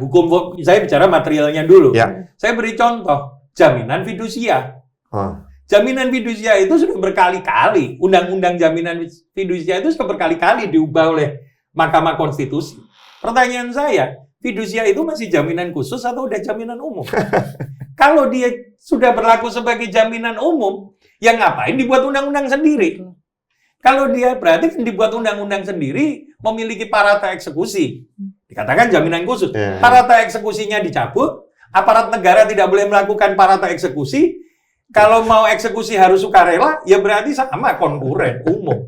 saya bicara materialnya dulu. Ya. Saya beri contoh, jaminan fidusia. Oh. Jaminan fidusia itu sudah berkali-kali, undang-undang jaminan fidusia itu sudah berkali-kali diubah oleh Mahkamah Konstitusi. Pertanyaan saya, fidusia itu masih jaminan khusus atau udah jaminan umum? Kalau dia sudah berlaku sebagai jaminan umum, ya ngapain dibuat undang-undang sendiri? Kalau dia berarti kan dibuat undang-undang sendiri, memiliki parata eksekusi. Dikatakan jaminan khusus. Ya. Parata eksekusinya dicabut, aparat negara tidak boleh melakukan parata eksekusi. Kalau mau eksekusi harus sukarela, ya berarti sama konkuren umum.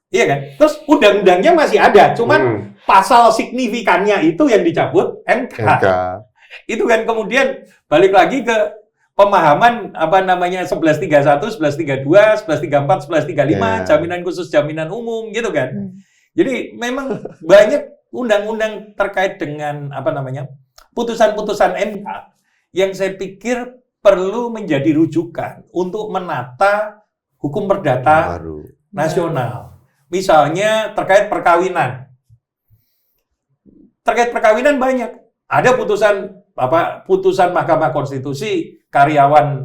Iya kan? Terus undang-undangnya masih ada, cuman pasal signifikannya itu yang dicabut MK. MK. Itu kan kemudian balik lagi ke pemahaman 1131, 1132, 1134, 1135, Ya. jaminan khusus, jaminan umum gitu kan. Jadi memang banyak undang-undang terkait dengan putusan-putusan MK yang saya pikir perlu menjadi rujukan untuk menata hukum perdata Baru. nasional. Misalnya terkait perkawinan. Terkait perkawinan banyak. Ada putusan Mahkamah Konstitusi, karyawan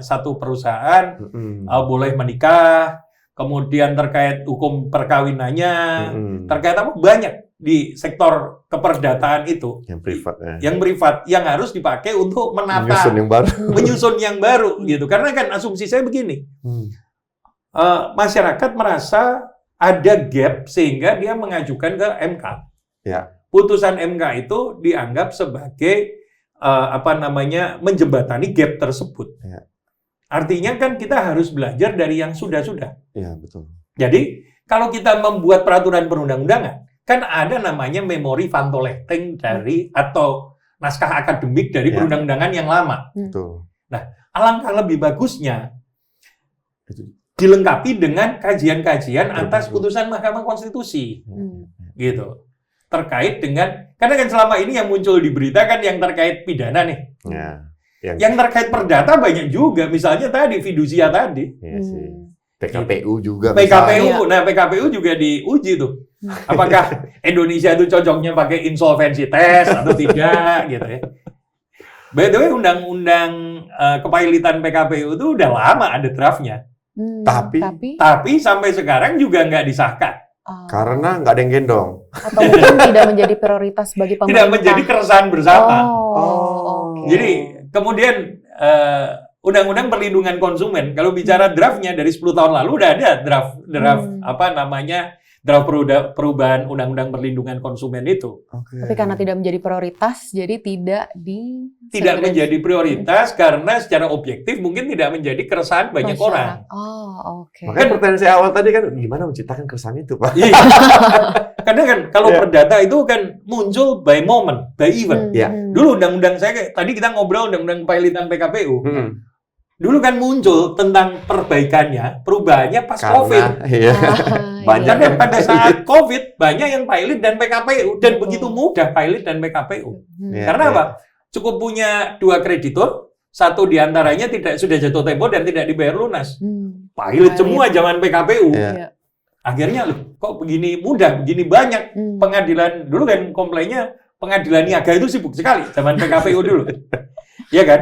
satu perusahaan boleh menikah, kemudian terkait hukum perkawinannya, terkait banyak di sektor keperdataan itu. Yang privat ya. Yang privat yang harus dipakai untuk menata menyusun yang baru gitu. Karena kan asumsi saya begini. Masyarakat merasa ada gap sehingga dia mengajukan ke MK. Ya. Putusan MK itu dianggap sebagai menjembatani gap tersebut. Ya. Artinya kan kita harus belajar dari yang sudah-sudah. Iya, betul. Jadi kalau kita membuat peraturan perundang-undangan, kan ada namanya memori van Tolleting dari atau naskah akademik dari Ya. perundang-undangan yang lama. Betul. Alangkah lebih bagusnya Itu. dilengkapi dengan kajian-kajian atas Betul. putusan Mahkamah Konstitusi, gitu. Terkait dengan, karena kan selama ini yang muncul di berita kan yang terkait pidana nih. Ya. Yang terkait perdata banyak juga, misalnya tadi fidusia tadi. Iya sih. PKPU juga. PKPU, nah PKPU juga diuji tuh. Apakah Indonesia itu cocoknya pakai insolvensi test atau tidak gitu ya. By the way, undang-undang kepailitan PKPU itu udah lama ada draftnya. Tapi sampai sekarang juga nggak disahkan. Karena nggak ada yang gendong. Atau mungkin tidak menjadi prioritas bagi pemerintah. Tidak menjadi keresahan bersama. Oke. Jadi kemudian Undang-Undang Perlindungan Konsumen, kalau bicara draftnya dari 10 tahun lalu udah ada draft draft perubahan Undang-Undang Perlindungan Konsumen itu. Tapi karena tidak menjadi prioritas, jadi tidak menjadi prioritas karena secara objektif mungkin tidak menjadi keresahan banyak orang. Oh, oke. Makanya pertanyaan saya awal tadi kan gimana menciptakan keresahan itu, Pak? Iya. Karena kan kalau perdata itu kan muncul by moment, by event. Ya. Dulu undang-undang saya tadi kita ngobrol undang-undang kepailitan PKPU. Dulu kan muncul tentang perbaikannya, perubahannya pas COVID. Iya. Banyak Karena pada saat COVID banyak yang pilot dan PKPU dan begitu mudah pilot dan PKPU. Karena apa? Cukup punya 2 kreditur, Satu di antaranya sudah jatuh tempo dan tidak dibayar lunas. Pilot Pilot. semua zaman PKPU. Iya. Akhirnya loh, kok begini mudah, begini banyak. Pengadilan dulu kan komplainnya pengadilan niaga itu sibuk sekali zaman PKPU dulu. Iya kan?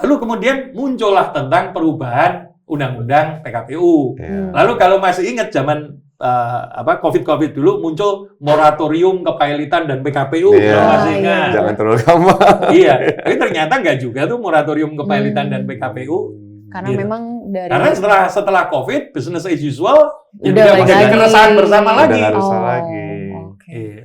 Lalu kemudian muncullah tentang perubahan undang-undang PKPU. Iya. Lalu kalau masih ingat zaman COVID dulu muncul moratorium kepailitan dan PKPU, Iya. kalau masih ingat. Jangan terlalu gampang. Iya, tapi ternyata nggak juga tuh moratorium kepailitan dan PKPU. Karena Gitu. memang dari Karena setelah COVID, business as usual, ya Udah tidak balik menjadi lagi. keresahan bersama Udah lagi. nggak rusak lagi. Oke. Iya.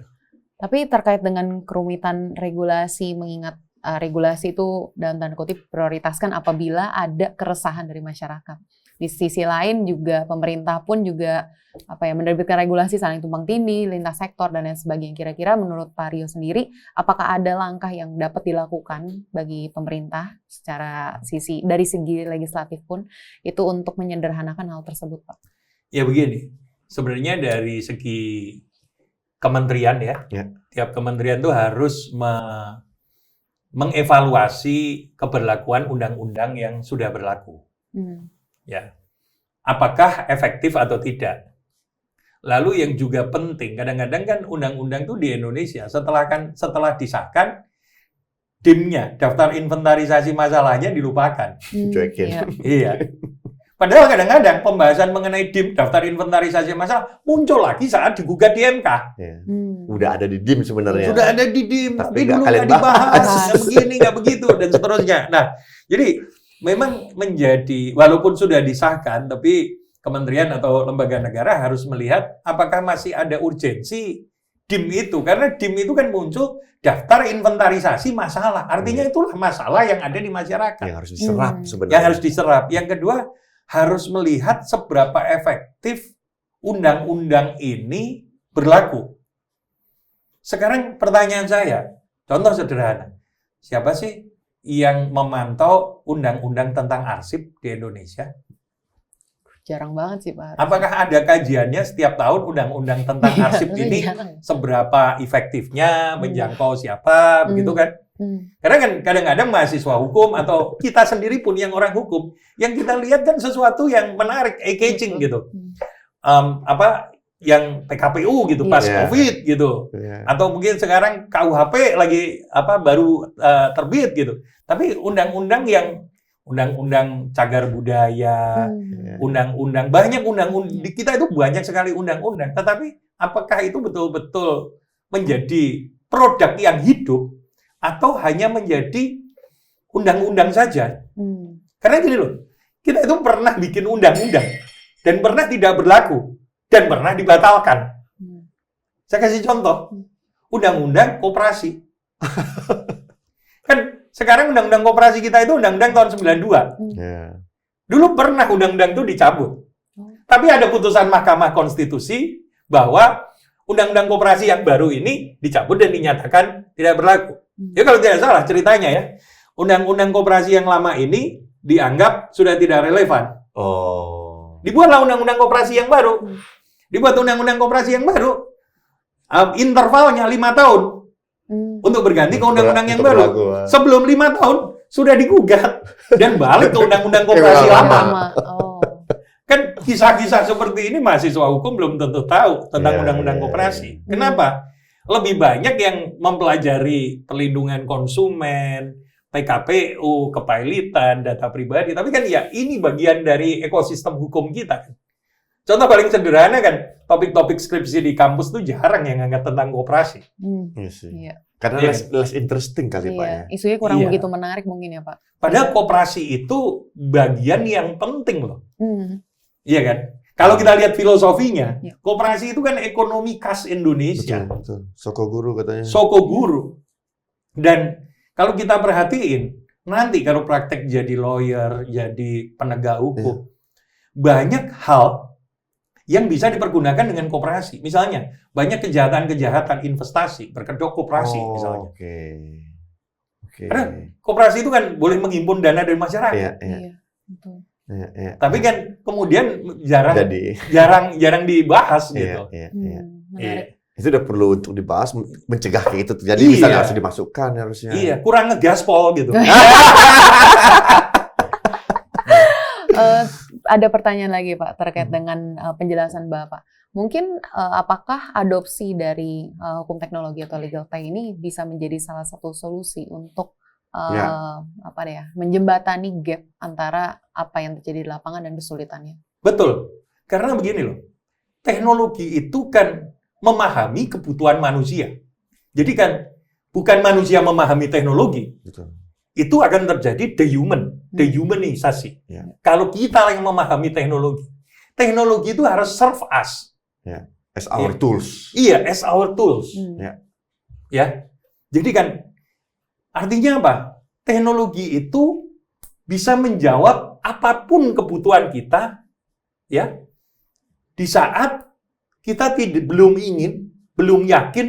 Tapi terkait dengan kerumitan regulasi, mengingat regulasi itu dalam tanda kutip prioritaskan apabila ada keresahan dari masyarakat. Di sisi lain juga pemerintah pun juga menerbitkan regulasi saling tumpang tindih, lintas sektor dan lain sebagainya. Kira-kira menurut Pak Rio sendiri, apakah ada langkah yang dapat dilakukan bagi pemerintah secara dari segi legislatif pun itu untuk menyederhanakan hal tersebut, Pak? Ya begini, sebenarnya dari segi kementerian ya, tiap kementerian itu harus mengevaluasi keberlakuan undang-undang yang sudah berlaku. Ya, apakah efektif atau tidak? Lalu yang juga penting, kadang-kadang kan undang-undang itu di Indonesia setelah disahkan, DIM-nya, daftar inventarisasi masalahnya dilupakan. Cuekin. Iya. Padahal kadang-kadang pembahasan mengenai DIM, daftar inventarisasi masalah, muncul lagi saat digugat di MK. Ya. Udah ada di DIM sebenarnya. Sudah ada di DIM, tapi dulu kalian nggak dibahas, nggak begini, nggak begitu, dan seterusnya. Nah, jadi memang walaupun sudah disahkan, tapi kementerian atau lembaga negara harus melihat apakah masih ada urgensi DIM itu. Karena DIM itu kan muncul daftar inventarisasi masalah. Artinya itulah masalah yang ada di masyarakat. Yang harus diserap sebenarnya. Yang harus diserap. Yang kedua, harus melihat seberapa efektif undang-undang ini berlaku. Sekarang pertanyaan saya, contoh sederhana. Siapa sih yang memantau undang-undang tentang arsip di Indonesia? Jarang banget sih, Pak. Apakah ada kajiannya setiap tahun undang-undang tentang arsip ini seberapa efektifnya menjangkau siapa, begitu kan? Karena kan kadang-kadang mahasiswa hukum atau kita sendiri pun yang orang hukum, yang kita lihat kan sesuatu yang menarik, eye-catching gitu. Yang PKPU gitu, pas COVID gitu. Atau mungkin sekarang KUHP lagi baru terbit gitu. Tapi undang-undang cagar budaya, undang-undang, banyak undang-undang, di kita itu banyak sekali undang-undang, tetapi apakah itu betul-betul menjadi produk yang hidup atau hanya menjadi undang-undang saja? Karena gini loh, kita itu pernah bikin undang-undang dan pernah tidak berlaku dan pernah dibatalkan. Saya kasih contoh, undang-undang koperasi. Kan sekarang undang-undang koperasi kita itu undang-undang tahun 92. Dulu pernah undang-undang itu dicabut. Tapi ada putusan Mahkamah Konstitusi bahwa undang-undang koperasi yang baru ini dicabut dan dinyatakan tidak berlaku. Ya kalau tidak salah ceritanya ya, undang-undang koperasi yang lama ini dianggap sudah tidak relevan. Dibuatlah undang-undang koperasi yang baru. Dibuat undang-undang koperasi yang baru, intervalnya 5 tahun. Untuk berganti ke undang-undang yang baru. Sebelum 5 tahun sudah digugat dan balik ke undang-undang koperasi lama. Kan kisah-kisah seperti ini mahasiswa hukum belum tentu tahu tentang undang-undang koperasi. Kenapa? Lebih banyak yang mempelajari perlindungan konsumen, PKPU, kepailitan, data pribadi. Tapi kan ya ini bagian dari ekosistem hukum kita. Contoh paling sederhana kan, topik-topik skripsi di kampus tuh jarang yang ngangkat tentang koperasi. Iya. Karena less interesting kali, Pak ya. Isunya kurang begitu menarik mungkin ya, Pak. Padahal koperasi itu bagian yang penting loh. Iya kan? Kalau kita lihat filosofinya, koperasi itu kan ekonomi khas Indonesia. Betul. Sokoguru katanya. Sokoguru. Dan kalau kita perhatiin, nanti kalau praktek jadi lawyer, jadi penegak hukum, banyak hal yang bisa dipergunakan dengan koperasi. Misalnya, banyak kejahatan-kejahatan investasi berkedok koperasi misalnya. Karena koperasi itu kan boleh menghimpun dana dari masyarakat. Iya, betul. Tapi kan kemudian jarang dibahas gitu. Menarik. Itu udah perlu untuk dibahas, mencegah kayak itu terjadi, Iya. misalnya harus dimasukkan harusnya. Iya, kurang ngegaspol gitu. Ada pertanyaan lagi Pak terkait dengan penjelasan Bapak. Mungkin apakah adopsi dari hukum teknologi atau legal tech ini bisa menjadi salah satu solusi untuk menjembatani gap antara apa yang terjadi di lapangan dan kesulitannya? Betul. Karena begini loh. Teknologi itu kan memahami kebutuhan manusia. Jadi kan bukan manusia memahami teknologi. Betul. Itu akan terjadi dehumanisasi. Ya. Kalau kita yang memahami teknologi itu harus serve us. As our Iya. tools. Iya, as our tools. Ya. Jadi kan artinya apa? Teknologi itu bisa menjawab apapun kebutuhan kita, ya. Di saat kita belum yakin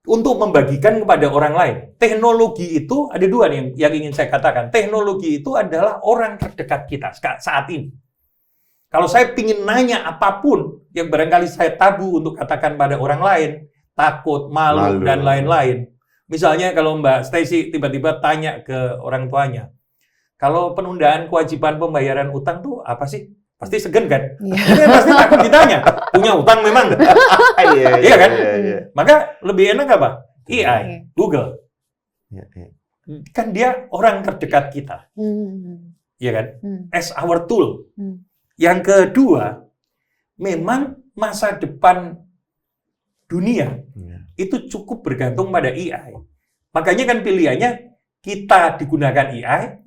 untuk membagikan kepada orang lain. Teknologi itu ada dua nih yang ingin saya katakan. Teknologi itu adalah orang terdekat kita saat ini. Kalau saya ingin nanya apapun yang barangkali saya tabu untuk katakan pada orang lain, takut, malu. Dan lain-lain. Misalnya kalau Mbak Stacy tiba-tiba tanya ke orang tuanya, kalau penundaan kewajiban pembayaran utang tuh apa sih? Pasti segan kan? Ini pasti takut ditanya. Punya utang memang nggak? Iya kan? Maka lebih enak apa? AI, Google. Kan dia orang terdekat kita. Iya kan? As our tool. Yang kedua, memang masa depan dunia itu cukup bergantung pada AI. Makanya kan pilihannya kita digunakan AI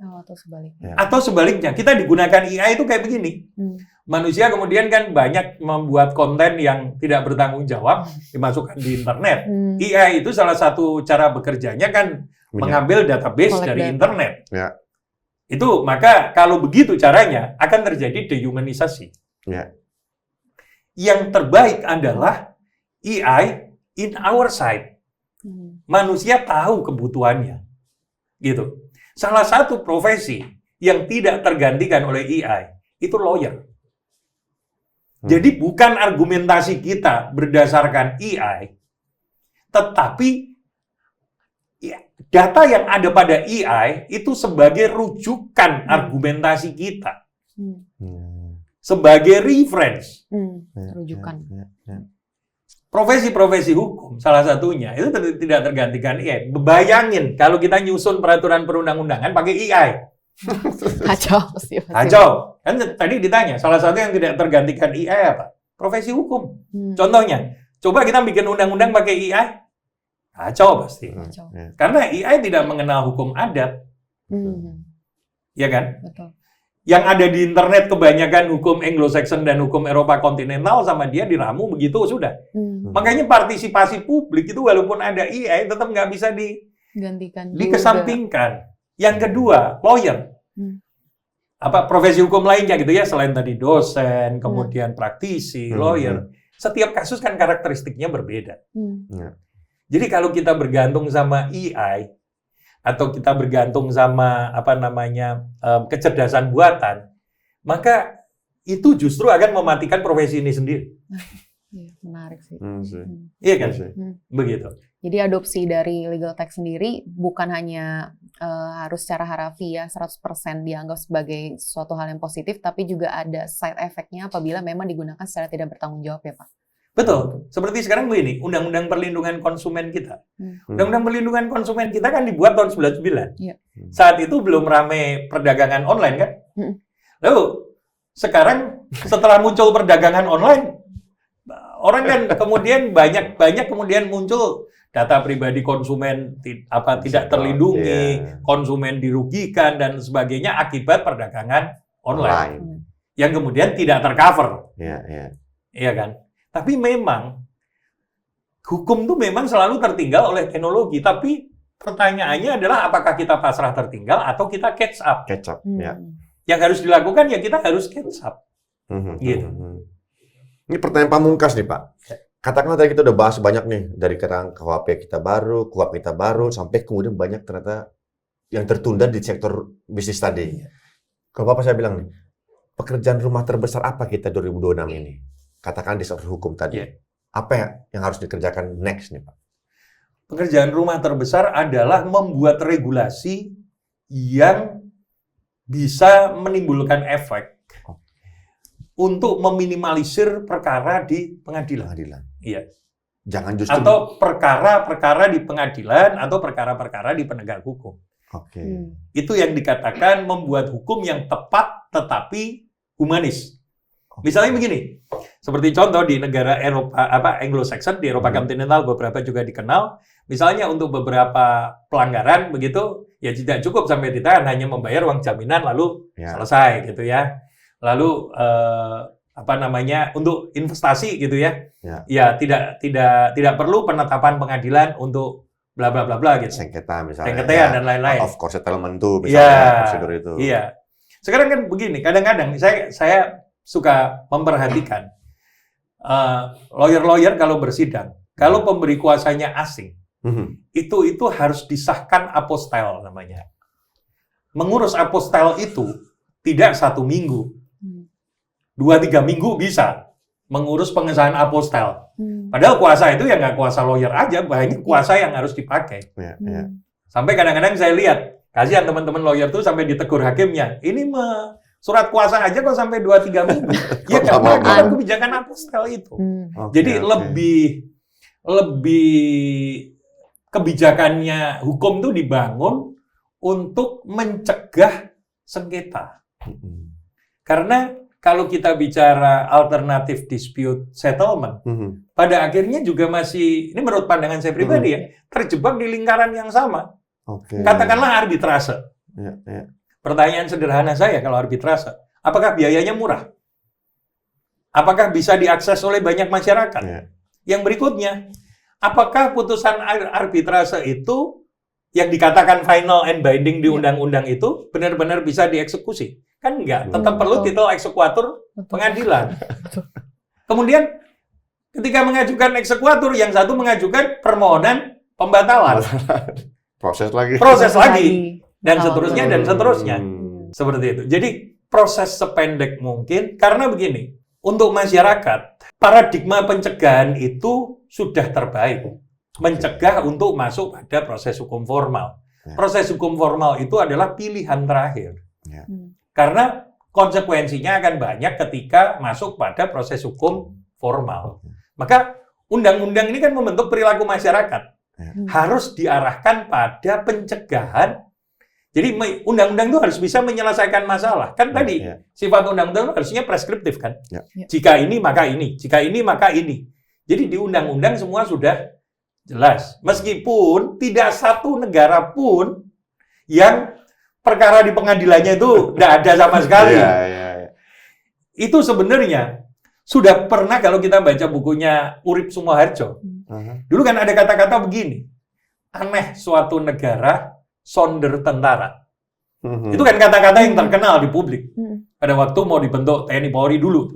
atau sebaliknya kita digunakan AI itu kayak begini. Manusia kemudian kan banyak membuat konten yang tidak bertanggung jawab dimasukkan di internet. AI itu salah satu cara bekerjanya kan mengambil database dari internet. Itu maka kalau begitu caranya akan terjadi dehumanisasi. Yang terbaik adalah AI in our side. Manusia tahu kebutuhannya. Gitu. Salah satu profesi yang tidak tergantikan oleh AI itu lawyer. Jadi bukan argumentasi kita berdasarkan AI, tetapi data yang ada pada AI itu sebagai rujukan argumentasi kita. Sebagai reference. Rujukan. Profesi-profesi hukum, salah satunya, itu tidak tergantikan AI. Bayangin kalau kita nyusun peraturan perundang-undangan pakai AI. Kacau. Kan tadi ditanya, salah satu yang tidak tergantikan AI apa? Profesi hukum. Contohnya, coba kita bikin undang-undang pakai AI. Kacau pasti. Karena AI tidak mengenal hukum adat. Ya kan? Betul. Yang ada di internet kebanyakan hukum Anglo-Saxon dan hukum Eropa kontinental sama dia diramu begitu sudah. Makanya partisipasi publik itu walaupun ada AI tetap nggak bisa dikesampingkan. Yang kedua, lawyer. Apa profesi hukum lainnya gitu ya selain tadi dosen, kemudian praktisi, lawyer. Setiap kasus kan karakteristiknya berbeda. Jadi kalau kita bergantung sama AI atau kita bergantung sama kecerdasan buatan, maka itu justru akan mematikan profesi ini sendiri. Menarik sih. Iya kan? Begitu. Jadi adopsi dari legal tech sendiri bukan hanya harus secara harafiah 100% dianggap sebagai suatu hal yang positif, tapi juga ada side effect-nya apabila memang digunakan secara tidak bertanggung jawab ya Pak? Betul. Seperti sekarang begini, Undang-Undang Perlindungan Konsumen kita. Undang-Undang Perlindungan Konsumen kita kan dibuat tahun 99. Saat itu belum ramai perdagangan online kan? Lalu sekarang setelah muncul perdagangan online, orang kan kemudian banyak kemudian muncul data pribadi konsumen tidak terlindungi, konsumen dirugikan dan sebagainya akibat perdagangan online. Yang kemudian tidak tercover. Iya kan? Tapi memang hukum itu memang selalu tertinggal oleh teknologi. Tapi pertanyaannya adalah apakah kita pasrah tertinggal atau kita catch up? Yang harus dilakukan ya kita harus catch up. Gitu. Ini pertanyaan pamungkas nih Pak. Katakanlah tadi kita udah bahas banyak nih dari KUHP kita baru, KUHP kita baru, sampai kemudian banyak ternyata yang tertunda di sektor bisnis tadi. Kalau Bapak saya bilang nih, pekerjaan rumah terbesar apa kita 2026 ini? katakan di sektor hukum tadi, Iya. apa yang harus dikerjakan next nih Pak? Pekerjaan rumah terbesar adalah membuat regulasi yang bisa menimbulkan efek untuk meminimalisir perkara di pengadilan. Pengadilan. Iya. Jangan justru Atau perkara-perkara di pengadilan atau perkara-perkara di penegak hukum. Oke. Itu yang dikatakan membuat hukum yang tepat tetapi humanis. Misalnya begini, seperti contoh di negara Eropa, Anglo-Saxon, di Eropa kontinental beberapa juga dikenal. Misalnya untuk beberapa pelanggaran begitu, ya tidak cukup sampai ditahan, hanya membayar uang jaminan lalu selesai gitu ya. Lalu untuk investasi gitu ya, ya tidak perlu penetapan pengadilan untuk bla bla bla bla gitu. Sengketa misalnya. Sengketa dan lain-lain. Of course settlement tuh misalnya prosedur itu. Iya. Sekarang kan begini, kadang-kadang saya suka memperhatikan lawyer-lawyer kalau bersidang, kalau pemberi kuasanya asing, itu harus disahkan apostel namanya. Mengurus apostel itu tidak 1 minggu, 2-3 minggu bisa mengurus pengesahan apostel. Padahal kuasa itu ya nggak kuasa lawyer aja, banyak kuasa yang harus dipakai. Sampai kadang-kadang saya lihat, kasihan teman-teman lawyer tuh sampai ditegur hakimnya, ini surat kuasa aja kok sampai 2-3 minggu. Ya karena ada kebijakan apostel itu. Jadi lebih kebijakannya hukum tuh dibangun untuk mencegah sengketa. Karena kalau kita bicara alternative dispute settlement, pada akhirnya juga masih, ini menurut pandangan saya pribadi ya, terjebak di lingkaran yang sama. Katakanlah arbitrase. Pertanyaan sederhana saya kalau arbitrase, apakah biayanya murah? Apakah bisa diakses oleh banyak masyarakat? Yang berikutnya, apakah putusan arbitrase itu yang dikatakan final and binding di undang-undang itu benar-benar bisa dieksekusi? Kan enggak, tetap perlu titel eksekuatur pengadilan. Kemudian ketika mengajukan eksekuatur, yang satu mengajukan permohonan pembatalan. Proses lagi. Dan seterusnya. Seperti itu. Jadi proses sependek mungkin, karena begini, untuk masyarakat, paradigma pencegahan itu sudah terbaik. Mencegah untuk masuk pada proses hukum formal. Proses hukum formal itu adalah pilihan terakhir. Karena konsekuensinya akan banyak ketika masuk pada proses hukum formal. Maka undang-undang ini kan membentuk perilaku masyarakat. Harus diarahkan pada pencegahan. Jadi undang-undang itu harus bisa menyelesaikan masalah. Kan tadi sifat undang-undang harusnya preskriptif kan. Jika ini maka ini, jika ini maka ini. Jadi di undang-undang semua sudah jelas. Meskipun tidak satu negara pun yang perkara di pengadilannya itu tidak ada sama sekali. Itu sebenarnya sudah pernah kalau kita baca bukunya Urip Sumoharjo. Dulu kan ada kata-kata begini. Aneh suatu negara sonder tentara. Itu kan kata-kata yang terkenal di publik. Pada waktu mau dibentuk TNI Polri dulu.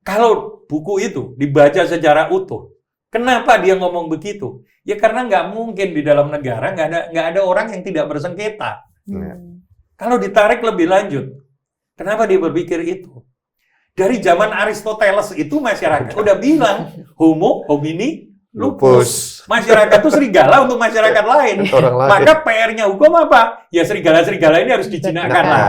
Kalau buku itu dibaca secara utuh, kenapa dia ngomong begitu? Ya karena nggak mungkin di dalam negara nggak ada orang yang tidak bersengketa. Kalau ditarik lebih lanjut, kenapa dia berpikir itu? Dari zaman Aristoteles itu masyarakat udah bilang homo homini lupus. Masyarakat itu serigala untuk masyarakat lain. Maka PR-nya hukum apa? Ya serigala-serigala ini harus dijinakkan lah.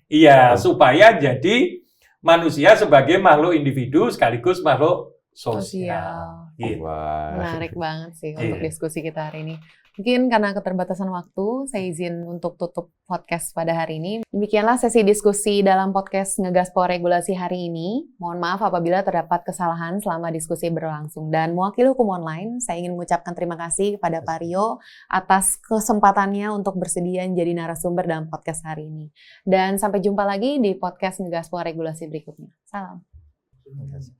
Iya, supaya jadi manusia sebagai makhluk individu sekaligus makhluk sosial. Gitu. Menarik banget sih untuk diskusi kita hari ini. Mungkin karena keterbatasan waktu, saya izin untuk tutup podcast pada hari ini. Demikianlah sesi diskusi dalam podcast Ngegaspol Regulasi hari ini. Mohon maaf apabila terdapat kesalahan selama diskusi berlangsung. Dan mewakili Hukum Online, saya ingin mengucapkan terima kasih kepada Pak Rio atas kesempatannya untuk bersedia menjadi narasumber dalam podcast hari ini. Dan sampai jumpa lagi di podcast Ngegaspol Regulasi berikutnya. Salam. Terima kasih.